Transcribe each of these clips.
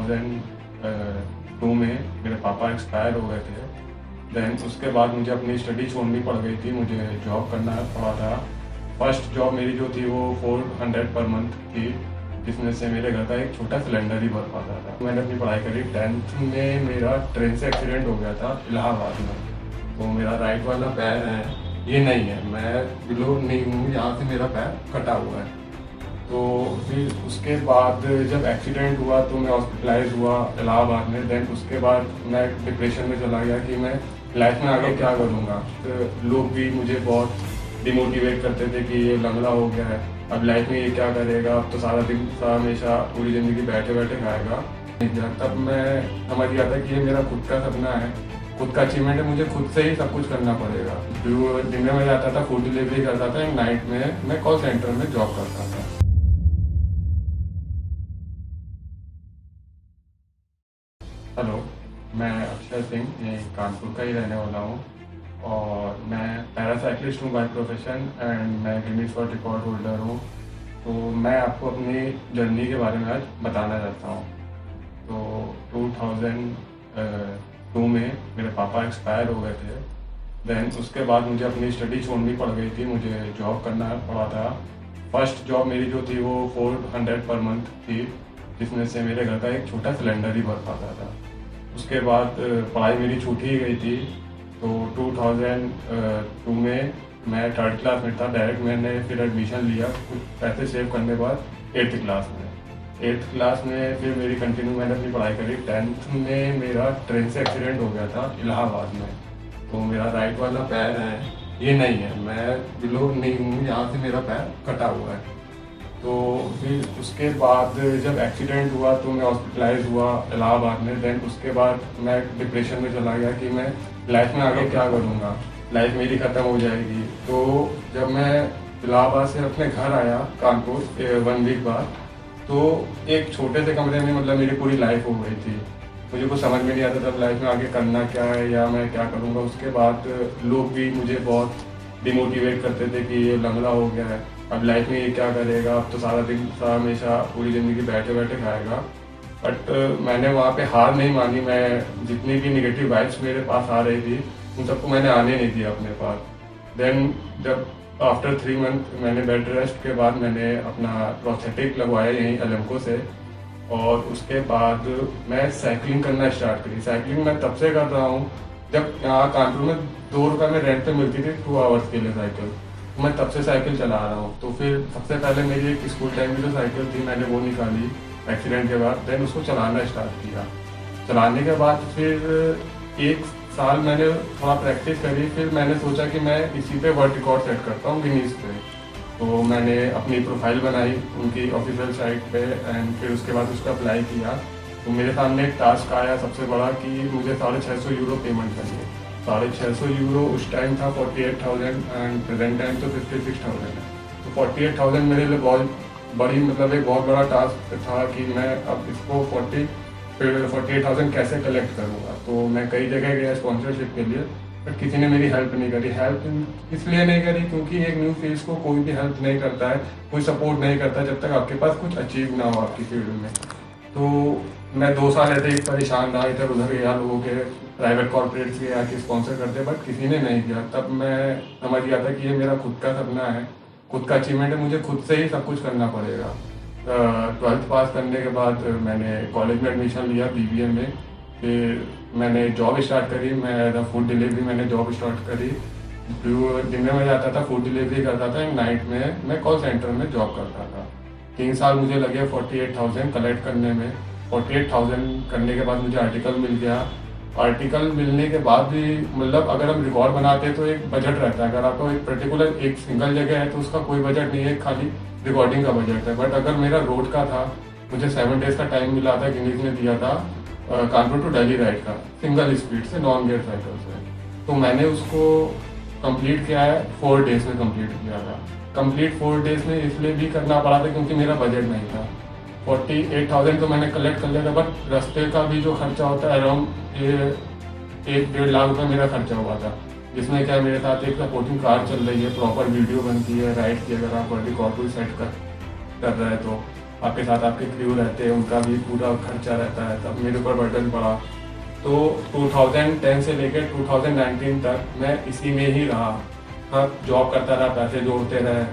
2002 में मेरे पापा एक्सपायर हो गए थे। देन उसके बाद मुझे अपनी स्टडी छोड़नी पड़ गई थी, मुझे जॉब करना पड़ा था। फर्स्ट जॉब मेरी जो थी वो 400 पर मंथ थी, जिसमें से मेरे घर का एक छोटा सिलेंडर ही भर पाता था। मैंने अपनी पढ़ाई करी। 10th में मेरा ट्रेन से एक्सीडेंट हो गया था इलाहाबाद में। तो मेरा राइट वाला पैर है, ये नहीं है, मैं बिलो नहीं हूँ, यहाँ से मेरा पैर कटा हुआ है। तो फिर उसके बाद जब एक्सीडेंट हुआ तो मैं हॉस्पिटलाइज हुआ इलाहाबाद में। देन उसके बाद मैं डिप्रेशन में चला गया कि मैं लाइफ में आगे क्या करूँगा। तो लोग भी मुझे बहुत डिमोटिवेट करते थे कि ये लंगड़ा हो गया है, अब लाइफ में ये क्या करेगा, अब तो सारा दिन हमेशा पूरी ज़िंदगी बैठे बैठे खाएगा। तब मैं समझ गया था कि ये मेरा खुद का सपना है, खुद का अचीवमेंट है, मुझे खुद से ही सब कुछ करना पड़ेगा। जो दिन में मैं जाता था फूड डिलीवरी करता था, एक नाइट में मैं कॉल सेंटर में जॉब करता था। हेलो, मैं अक्षय सिंह, ये कानपुर का ही रहने वाला हूँ और मैं पैरासाइक्लिस्ट हूँ बाय प्रोफेशन एंड मैं गिनीज वर्ल्ड रिकॉर्ड होल्डर हूँ। तो मैं आपको अपनी जर्नी के बारे में आज बताना चाहता हूँ। तो 2002 में मेरे पापा एक्सपायर हो गए थे। देन उसके बाद मुझे अपनी स्टडी छोड़नी पड़ गई थी, मुझे जॉब करना पड़ा था। फर्स्ट जॉब मेरी जो थी वो 400 पर मंथ थी, जिसमें से मेरे घर का एक छोटा सिलेंडर ही भर पाता था। उसके बाद पढ़ाई मेरी छूट ही गई थी। तो 2002 में मैं 3rd क्लास में था, डायरेक्ट मैंने फिर एडमिशन लिया कुछ पैसे सेव करने के बाद 8th क्लास में। 8th क्लास में फिर मेरी कंटिन्यू मैंने अपनी पढ़ाई करी। 10th में मेरा ट्रेन से एक्सीडेंट हो गया था इलाहाबाद में। तो मेरा राइट वाला पैर है, ये नहीं है, मैं बिलो नहीं हूँ, यहाँ से मेरा पैर कटा हुआ है। तो फिर उसके बाद जब एक्सीडेंट हुआ तो मैं हॉस्पिटलाइज हुआ इलाहाबाद में। देन उसके बाद मैं डिप्रेशन में चला गया कि मैं लाइफ में आगे क्या करूँगा, लाइफ मेरी ख़त्म हो जाएगी। तो जब मैं इलाहाबाद से अपने घर आया कानपुर 1 वीक बाद, तो एक छोटे से कमरे में मतलब मेरी पूरी लाइफ हो गई थी। मुझे कुछ समझ में नहीं आता था लाइफ में आगे करना क्या है या मैं क्या करूँगा। उसके बाद लोग भी मुझे बहुत डिमोटिवेट करते थे कि ये लंगड़ा हो गया है, अब लाइफ में ये क्या करेगा, अब तो सारा दिन हमेशा पूरी ज़िंदगी बैठे बैठे खाएगा। बट मैंने वहाँ पे हार नहीं मानी। मैं जितनी भी निगेटिव वाइब्स मेरे पास आ रही थी उन सबको मैंने आने नहीं दिया अपने पास। देन जब आफ्टर 3 मंथ मैंने बेड रेस्ट के बाद मैंने अपना प्रोस्थेटिक लगवाया यहीं एलेम्को से। और उसके बाद मैं साइकिलिंग करना स्टार्ट करी। साइकिलिंग मैं तब से कर रहा हूँ जब यहाँ कानपुर में 2 रुपये में रेंट पे मिलती थी 2 आवर्स के लिए साइकिल। तो मैं तब से साइकिल चला रहा हूँ। तो फिर सबसे पहले मेरी एक स्कूल टाइम की जो साइकिल थी मैंने वो निकाली एक्सीडेंट के बाद। देन उसको चलाना स्टार्ट किया। चलाने के बाद फिर 1 साल मैंने थोड़ा प्रैक्टिस करी। फिर मैंने सोचा कि मैं इसी पे वर्ल्ड रिकॉर्ड सेट करता हूँ गिनीज पे। तो मैंने अपनी प्रोफाइल बनाई उनकी ऑफिशियल साइट पे एंड फिर उसके बाद उसका अप्लाई किया। तो मेरे सामने एक टास्क आया सबसे बड़ा कि मुझे 650 यूरो पेमेंट करनी है। 650 यूरो उस टाइम था 48,000 एंड प्रेजेंट टाइम तो 56,000 है। तो 48,000 मेरे लिए बहुत बड़ी मतलब एक बहुत बड़ा टास्क था कि मैं अब इसको 48,000 कैसे कलेक्ट करूँगा। तो मैं कई जगह गया स्पॉन्सरशिप के लिए, बट किसी ने मेरी हेल्प नहीं करी। हेल्प इसलिए नहीं करी क्योंकि एक न्यू फेस को कोई भी हेल्प नहीं करता है, कोई सपोर्ट नहीं करता जब तक आपके पास कुछ अचीव ना हो आपकी फील्ड में। तो मैं 2 साल ऐसे ही परेशान रहा, इधर उधर गया, लोगों के प्राइवेट कॉर्पोरेट्स के आके स्पॉन्सर करते, बट किसी ने नहीं किया। तब मैं समझ गया था कि ये मेरा खुद का सपना है, खुद का अचीवमेंट है, मुझे खुद से ही सब कुछ करना पड़ेगा। 12th पास करने के बाद मैंने कॉलेज में एडमिशन लिया BBA में। फिर मैंने जॉब स्टार्ट करी। मैं एज अ फूड डिलीवरी मैंने जॉब स्टार्ट करी। दिन में मैं जाता था फूड डिलीवरी करता था, नाइट में मैं कॉल सेंटर में जॉब करता था। 3 साल मुझे लगे 48,000 कलेक्ट करने में। 48,000 करने के बाद मुझे आर्टिकल मिल गया। आर्टिकल मिलने के बाद भी मतलब अगर हम रिकॉर्ड बनाते हैं तो एक बजट रहता है। अगर आपको एक पर्टिकुलर एक सिंगल जगह है तो उसका कोई बजट नहीं है, खाली रिकॉर्डिंग का बजट है। बट अगर मेरा रोड का था, मुझे 7 डेज का टाइम मिला था, गिनीज ने दिया था कानपुर टू दिल्ली राइड का, सिंगल स्पीड से, नॉन गियर साइकिल से। तो मैंने उसको कंप्लीट किया है, 4 डेज में कंप्लीट किया था। कंप्लीट 4 डेज में इसलिए भी करना पड़ा था क्योंकि मेरा बजट नहीं था। 48,000 तो मैंने कलेक्ट कर लिया था, बट रास्ते का भी जो खर्चा होता है अराउंड 1-1.5 लाख रुपये मेरा खर्चा हुआ था। जिसमें क्या मेरे साथ एक सपोर्टिंग कार चल रही है, प्रॉपर वीडियो बनती है राइड की, अगर आप वर्ल्ड रिकॉर्ड को सेट कर रहे हैं तो। आपके साथ आपके क्रू रहते हैं, उनका भी पूरा खर्चा रहता है, तब मेरे ऊपर बर्डन पड़ा। तो 2010 से लेकर 2019 तक मैं इसी में ही रहा, सब जॉब करता रहा, पैसे जोड़ते रहे।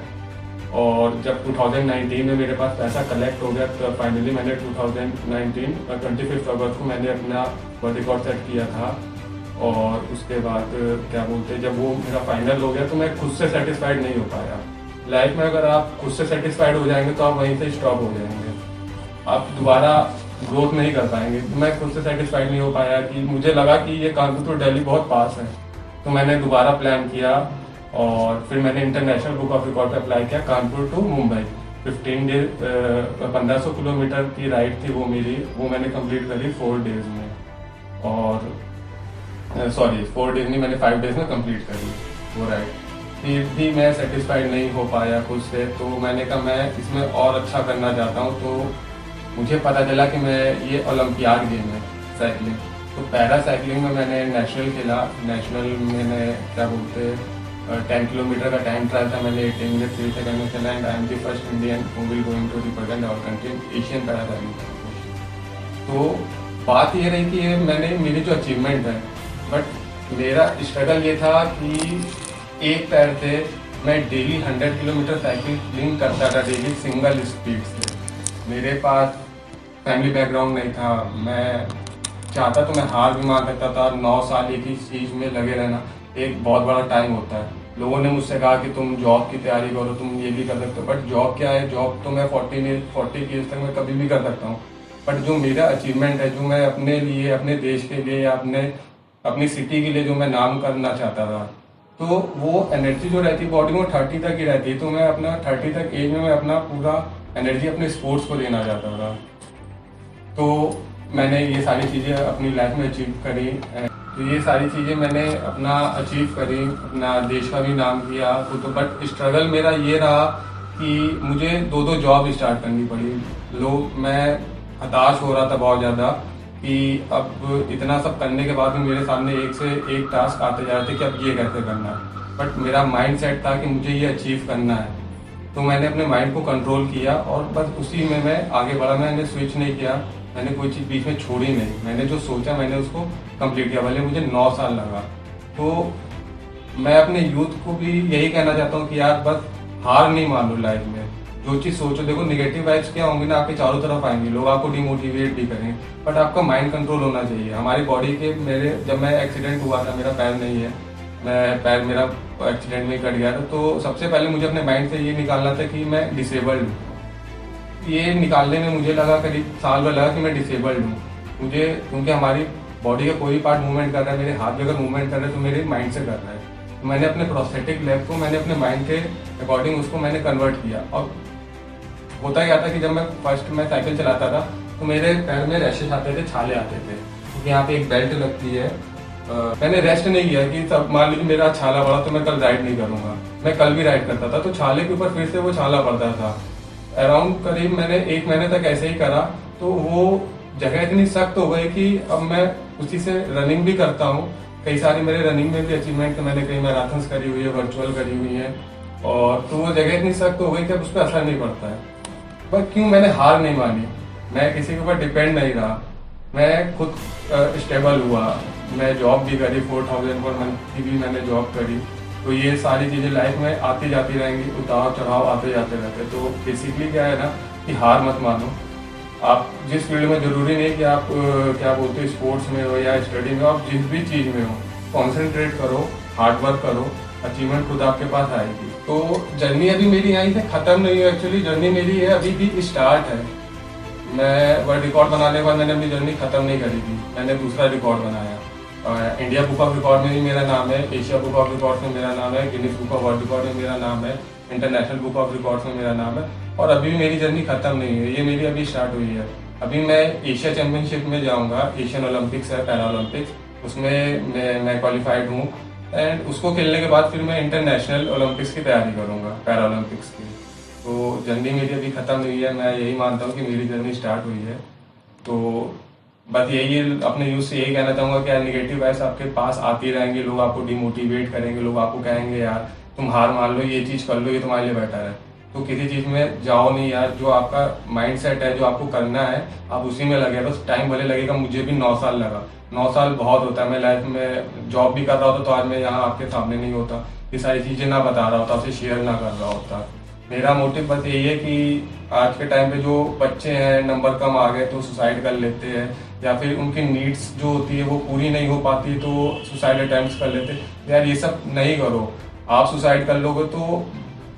और जब 2019 में मेरे पास पैसा कलेक्ट हो गया तो फाइनली मैंने 2019 25 अगस्त को मैंने अपना वर्ल्ड रिकॉर्ड सेट किया था। और उसके बाद क्या बोलते हैं, जब वो मेरा फाइनल हो गया तो मैं खुद से सेटिस्फाइड नहीं हो पाया। लाइफ में अगर आप खुद से सेटिस्फाइड हो जाएंगे तो आप वहीं से स्टॉप हो जाएंगे, आप दोबारा ग्रोथ नहीं कर पाएंगे। तो मैं खुद से सेटिस्फाइड नहीं हो पाया कि मुझे लगा कि ये कानपुर टू दिल्ली बहुत पास है, तो मैंने दोबारा प्लान किया और फिर मैंने इंटरनेशनल बुक ऑफ रिकॉर्ड पे अप्लाई किया, कानपुर टू मुंबई 1500 किलोमीटर की राइड थी वो मेरी, वो मैंने कंप्लीट करी 4 डेज में। और सॉरी 4 डेज नहीं, मैंने 5 डेज में कंप्लीट करी वो राइड। फिर भी मैं सेटिस्फाइड नहीं हो पाया खुद से, तो मैंने कहा मैं इसमें और अच्छा करना चाहता हूँ। तो मुझे पता चला कि मैं ये ओलंपियाड गेम है साइकिलिंग, तो पैरा साइकिलिंग में मैंने नेशनल खेला। नेशनल मैंने क्या बोलते 10 किलोमीटर का टाइम ट्रायल था, मैंने 18 मिनट 3 सेकंड में चला and I am the first Indian who will going to represent our country Asian para cycling. तो बात ये रही कि ये मैंने मेरी जो अचीवमेंट है, बट मेरा स्ट्रगल ये था कि एक पैर से मैं डेली 100 किलोमीटर साइकिलिंग करता था, डेली सिंगल स्पीड से। मेरे पास फैमिली बैकग्राउंड नहीं था, मैं चाहता तो मैं हार भी मान सकता था। 9 साल एक ही चीज़ में लगे रहना एक बहुत बड़ा टाइम होता है। लोगों ने मुझसे कहा कि तुम जॉब की तैयारी करो, तुम ये भी कर सकते हो, बट जॉब क्या है, जॉब तो मैं 40 की एज तक मैं कभी भी कर सकता हूँ। बट जो मेरा अचीवमेंट है, जो मैं अपने लिए, अपने देश के लिए या अपनी सिटी के लिए जो मैं नाम करना चाहता था, तो वो एनर्जी जो रहती बॉडी में 30 तक ही रहती है। तो मैं अपना 30 तक एज में मैं अपना पूरा एनर्जी अपने स्पोर्ट्स को देना चाहता था। तो मैंने ये सारी चीज़ें अपनी लाइफ में अचीव करी। तो ये सारी चीज़ें मैंने अपना अचीव करी, अपना देश का भी नाम किया। तो बट स्ट्रगल मेरा ये रहा कि मुझे 2 जॉब स्टार्ट करनी पड़ी। मैं हताश हो रहा था बहुत ज़्यादा कि अब इतना सब करने के बाद भी मेरे सामने एक से एक टास्क आते जा रहे थे कि अब ये कैसे करना है। बट मेरा माइंड सेट था कि मुझे ये अचीव करना है, तो मैंने अपने माइंड को कंट्रोल किया और बस उसी में मैं आगे बढ़ा। मैंने स्विच नहीं किया, मैंने कोई चीज़ बीच में छोड़ी नहीं, मैंने जो सोचा मैंने उसको कंप्लीट किया, भले मुझे 9 साल लगा। तो मैं अपने यूथ को भी यही कहना चाहता हूँ कि यार बस हार नहीं मानो लाइफ में, जो चीज़ सोचो। देखो निगेटिव वाइब्स क्या होंगे ना, आपके चारों तरफ आएंगे, लोग आपको डिमोटिवेट भी करेंगे, बट आपका माइंड कंट्रोल होना चाहिए। हमारी बॉडी के जब मैं एक्सीडेंट हुआ था, मेरा पैर नहीं है, पैर मेरा एक्सीडेंट में कट गया था, तो सबसे पहले मुझे अपने माइंड से ये निकालना था कि मैं डिसेबल्ड हूँ। ये निकालने में मुझे लगा करीब साल भर लगा कि मैं डिसेबल्ड हूँ मुझे, क्योंकि हमारी बॉडी का कोई पार्ट मूवमेंट कर रहा है, मेरे हाथ भी अगर मूवमेंट कर रहे हैं तो मेरे माइंड से कर रहा है। तो मैंने अपने प्रोस्थेटिक लेग को मैंने अपने माइंड के अकॉर्डिंग उसको मैंने कन्वर्ट किया। और होता क्या था कि जब मैं साइकिल चलाता था तो मेरे पैर में रैशेस आते थे, छाले आते थे, क्योंकि यहाँ पे एक बेल्ट लगती है। मैंने रेस्ट नहीं किया कि तब मान लीजिए मेरा छाला पड़ा तो मैं कल राइड नहीं करूंगा, मैं कल भी राइड करता था तो छाले के ऊपर फिर से वो छाला पड़ता था। अराउंड करीब मैंने 1 महीने तक ऐसे ही करा, तो वो जगह इतनी सख्त हो गई कि अब मैं उसी से रनिंग भी करता हूँ। कई सारे मेरे रनिंग में भी अचीवमेंट, मैंने कई मैराथन्स करी हुई है, वर्चुअल करी हुई है, और तो वो जगह इतनी सख्त हो गई कि अब उस पर असर नहीं पड़ता है। पर क्यों मैंने हार नहीं मानी, मैं किसी के ऊपर डिपेंड नहीं रहा, मैं खुद स्टेबल हुआ। मैं जॉब भी करी, 4000 पर मंथ की भी मैंने जॉब करी। तो ये सारी चीज़ें लाइफ में आती जाती रहेंगी, उतार चढ़ाव आते जाते रहते। तो बेसिकली क्या है ना कि हार मत मानो। आप जिस फील्ड में, जरूरी नहीं कि आप क्या बोलते हैं स्पोर्ट्स में हो या स्टडी में, आप जिस भी चीज़ में हो कॉन्सेंट्रेट करो, हार्ड वर्क करो, अचीवमेंट खुद आपके पास आएगी। तो जर्नी अभी मेरी यहीं से ख़त्म नहीं है, एक्चुअली जर्नी मेरी है अभी भी स्टार्ट है। मैं वर्ल्ड रिकॉर्ड बनाने के बाद मैंने अपनी जर्नी ख़त्म नहीं करी थी, मैंने दूसरा रिकॉर्ड बनाया। इंडिया बुक ऑफ रिकॉर्ड में भी मेरा नाम है, एशिया बुक ऑफ रिकॉर्ड में मेरा नाम है, Guinness book of world record में मेरा नाम है, इंटरनेशनल बुक ऑफ रिकॉर्ड्स में मेरा नाम है। और अभी भी मेरी जर्नी खत्म नहीं है, ये मेरी अभी स्टार्ट हुई है। अभी मैं एशिया चैंपियनशिप में जाऊंगा, एशियन ओलंपिक्स है, पैरा ओलंपिक्स, उसमें मैं क्वालिफाइड हूँ। एंड उसको खेलने के बाद फिर मैं इंटरनेशनल ओलंपिक्स की तैयारी करूँगा, पैरा ओलंपिक्स की। तो जर्नी मेरी अभी ख़त्म नहीं है, मैं यही मानता हूँ कि मेरी जर्नी स्टार्ट हुई है। तो बस यही अपने यूथ से यही कहना चाहूँगा कि निगेटिव वाइब्स आपके पास आती रहेंगे, लोग आपको डिमोटिवेट करेंगे, लोग आपको कहेंगे यार तुम हार मान लो, ये चीज़ कर लो, ये तुम्हारे लिए बेटर है। तो किसी चीज़ में जाओ नहीं यार, जो आपका माइंड सेट है, जो आपको करना है, आप उसी में लगे। बस टाइम भले लगेगा, मुझे भी 9 साल लगा। 9 साल बहुत होता है। मैं लाइफ में जॉब भी कर रहा होता तो आज मैं यहाँ आपके सामने नहीं होता, ये सारी चीज़ें ना बता रहा होता, आपसे शेयर ना कर रहा होता। मेरा मोटिव बस यही है कि आज के टाइम पे जो बच्चे हैं, नंबर कम आ गए तो सुसाइड कर लेते हैं, या फिर उनकी नीड्स जो होती है वो पूरी नहीं हो पाती तो सुसाइड अटेम्प्ट कर लेते हैं। यार ये सब नहीं करो। आप सुसाइड कर लोगे तो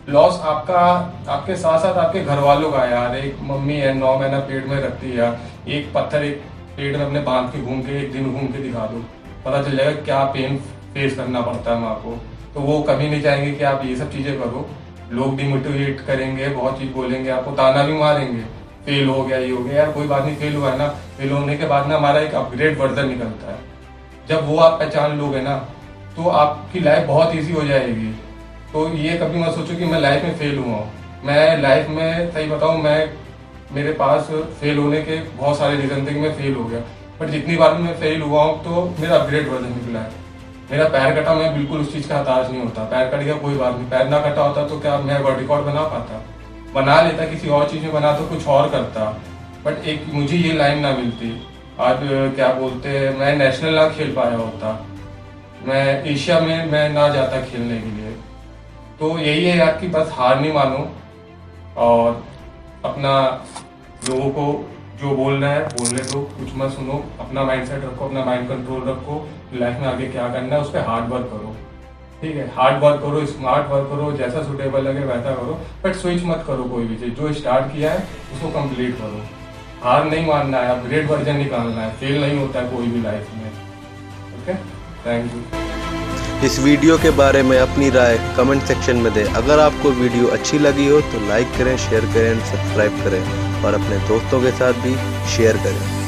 लॉस आपका, आपके साथ साथ आपके घर वालों का। यार एक मम्मी है 9 महीना पेट में रखती है यार, एक पत्थर एक पेट में अपने बांध के घूम के एक दिन घूम के दिखा दो, पता चल जाएगा क्या पेन फेस करना पड़ता है माँ को। तो वो कभी नहीं चाहेंगे कि आप ये सब चीज़ें करो। लोग डिमोटिवेट करेंगे, बहुत चीज़ बोलेंगे, आपको ताना भी मारेंगे, फेल हो गया, ये हो गया। यार कोई बात नहीं, फेल हुआ है ना, फेल होने के बाद ना हमारा एक अपग्रेड वर्जन निकलता है। जब वो आप पहचान लोगे ना तो आपकी लाइफ बहुत ईजी हो जाएगी। तो ये कभी मत सोचो कि मैं लाइफ में फेल हुआ हूँ। मैं लाइफ में सही बताऊँ, मेरे पास फेल होने के बहुत सारे रीजन थे कि मैं फेल हो गया, बट जितनी बार भी मैं फेल हुआ हूँ तो मेरा अपग्रेड वर्जन निकला है। मेरा पैर कटा, मैं बिल्कुल उस चीज़ का हताश नहीं होता। पैर कट गया कोई बात नहीं, पैर ना कटा होता तो क्या मैं वर्ल्ड रिकॉर्ड बना पाता? बना लेता, किसी और चीज़ में बना तो कुछ और करता, बट एक मुझे ये लाइन ना मिलती। आज क्या बोलते हैं, मैं नेशनल ना खेल पाया होता, मैं एशिया में मैं ना जाता खेलने के लिए। तो यही है यार कि बस हार नहीं मानो और अपना लोगों को जो बोलना है बोलने दो, कुछ मत सुनो, अपना माइंड सेट रखो, अपना माइंड कंट्रोल रखो, लाइफ में आगे क्या करना है उस पर हार्ड वर्क करो। ठीक है, हार्ड वर्क करो, स्मार्ट वर्क करो, जैसा सुटेबल लगे वैसा करो, बट स्विच मत करो कोई भी चीज़। जो स्टार्ट किया है उसको कंप्लीट करो। हार नहीं मानना है, अपग्रेड वर्जन निकालना है, फेल नहीं होता है कोई भी लाइफ में। Okay, thank you. इस वीडियो के बारे में अपनी राय कमेंट सेक्शन में दें। अगर आपको वीडियो अच्छी लगी हो तो लाइक करें, शेयर करें, सब्सक्राइब करें और अपने दोस्तों के साथ भी शेयर करें।